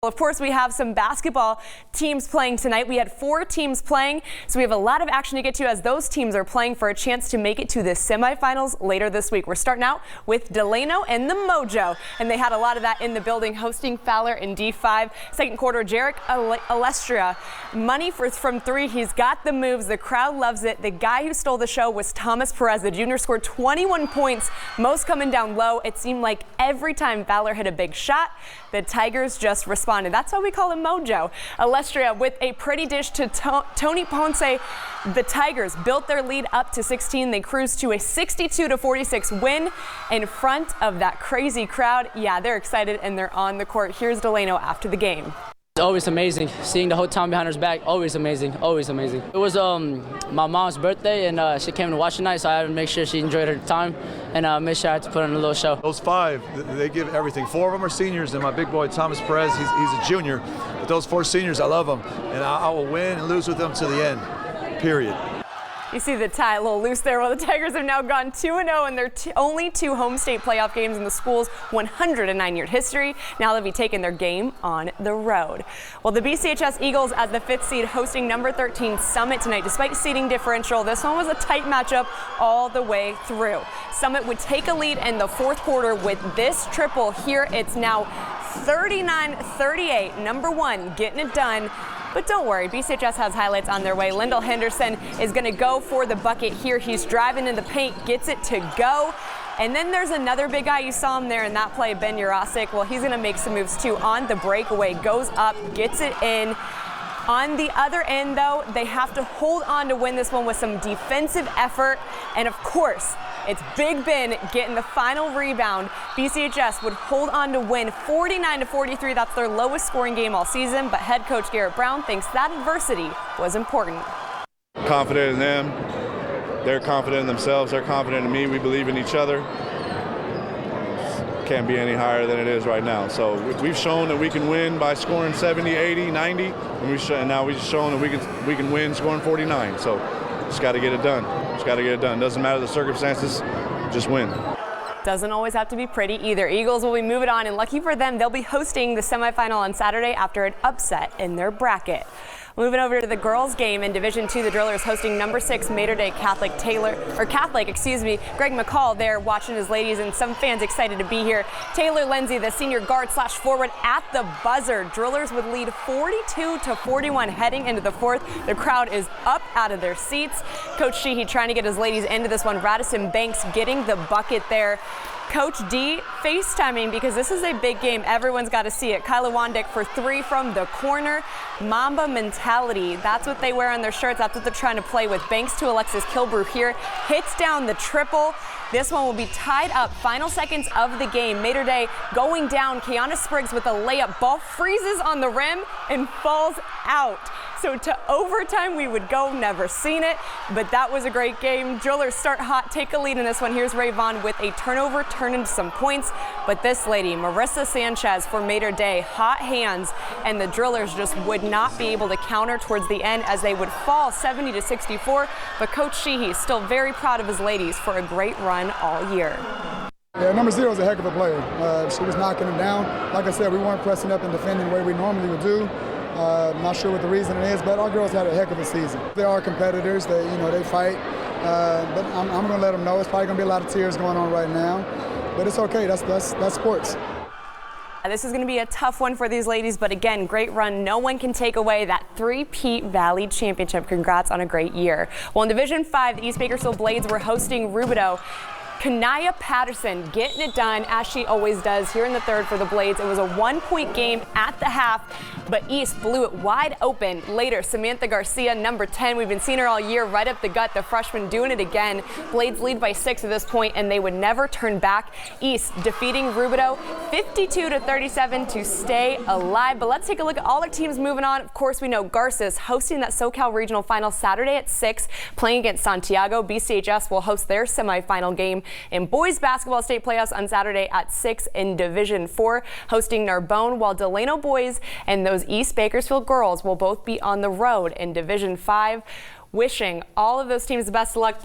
Of course, we have some basketball teams playing tonight. We had 4 teams playing, so we have a lot of action to get to as those teams are playing for a chance to make it to the semifinals later this week. We're starting out with Delano and the Mojo, and they had a lot of that in the building, hosting Fowler in D5. Second quarter, Jarek Alestria, money from 3. He's got the moves. The crowd loves it. The guy who stole the show was Thomas Perez. The junior scored 21 points, most coming down low. It seemed like every time Fowler hit a big shot, the Tigers just responded. That's why we call him Mojo. Alestria with a pretty dish to Tony Ponce. The Tigers built their lead up to 16. They cruised to a 62-46 win in front of that crazy crowd. Yeah, they're excited and they're on the court. Here's Delano after the game. It's always amazing. Seeing the whole town behind her back, always amazing, always amazing. It was my mom's birthday, and she came to watch tonight, so I had to make sure she enjoyed her time and make sure I had to put on a little show. Those 5, they give everything. 4 of them are seniors, and my big boy, Thomas Perez, he's a junior. But those 4 seniors, I love them, and I will win and lose with them to the end, period. You see the tie a little loose there. Well, the Tigers have now gone 2-0 in their only 2 home state playoff games in the school's 109-year history. Now they'll be taking their game on the road. Well, the BCHS Eagles as the 5th seed hosting number 13 Summit tonight. Despite seeding differential, this one was a tight matchup all the way through. Summit would take a lead in the 4th quarter with this triple here. It's now 39-38. Number 1 getting it done. But don't worry, BCHS has highlights on their way. Lyndall Henderson is going to go for the bucket here. He's driving in the paint, gets it to go. And then there's another big guy. You saw him there in that play, Ben Urasic. Well, he's going to make some moves too on the breakaway. Goes up, gets it in. On the other end, though, they have to hold on to win this one with some defensive effort. And, of course, it's Big Ben getting the final rebound. BCHS would hold on to win 49-43. That's their lowest scoring game all season. But head coach Garrett Brown thinks that adversity was important. Confident in them. They're confident in themselves. They're confident in me. We believe in each other. Can't be any higher than it is right now. So we've shown that we can win by scoring 70, 80, 90, and now we've shown that we can win scoring 49. So just got to get it done. Just got to get it done. Doesn't matter the circumstances, just win. Doesn't always have to be pretty either. Eagles will be moving on, and lucky for them, they'll be hosting the semifinal on Saturday after an upset in their bracket. Moving over to the girls' game in Division II, the Drillers hosting number 6 Mater Dei Catholic. Greg McCall there watching his ladies, and some fans excited to be here. Taylor Lindsay, the senior guard/forward at the buzzer. Drillers would lead 42-41 heading into the 4th. The crowd is up out of their seats. Coach Sheehy trying to get his ladies into this one. Radisson Banks getting the bucket there. Coach D FaceTiming because this is a big game. Everyone's got to see it. Kyla Wandick for 3 from the corner. Mamba mentality. That's what they wear on their shirts. That's what they're trying to play with. Banks to Alexis Kilbrew here. Hits down the triple. This one will be tied up. Final seconds of the game. Mater Dei going down. Kiana Spriggs with a layup. Ball freezes on the rim and falls out. So to overtime we would go. Never seen it, but that was a great game. Drillers start hot, take a lead in this one. Here's Ray Vaughn with a turnover, turn into some points. But this lady, Marissa Sanchez for Mater Dei, hot hands, and the Drillers just would not be able to counter towards the end as they would fall 70-64. But Coach Sheehy still very proud of his ladies for a great run all year. Yeah, number 0 is a heck of a player. She was knocking them down. Like I said, we weren't pressing up and defending the way we normally would do. Not sure what the reason it is, but our girls had a heck of a season. They are competitors. They fight. But I'm going to let them know. It's probably going to be a lot of tears going on right now, but it's okay. That's sports. This is going to be a tough one for these ladies, but again, great run. No one can take away that 3-peat Valley Championship. Congrats on a great year. Well, in Division 5, the East Bakersfield Blades were hosting Rubidoux. Kanaya Patterson getting it done, as she always does here in the 3rd for the Blades. It was a 1-point game at the half, but East blew it wide open. Later, Samantha Garcia, number 10. We've been seeing her all year, right up the gut. The freshman doing it again. Blades lead by 6 at this point, and they would never turn back. East defeating Rubidoux 52-37 to stay alive. But let's take a look at all our teams moving on. Of course, we know Garces hosting that SoCal Regional Final Saturday at 6, playing against Santiago. BCHS will host their semifinal game in boys basketball state playoffs on Saturday at 6 in Division 4, hosting Narbonne, while Delano boys and those East Bakersfield girls will both be on the road in Division 5. Wishing all of those teams the best of luck.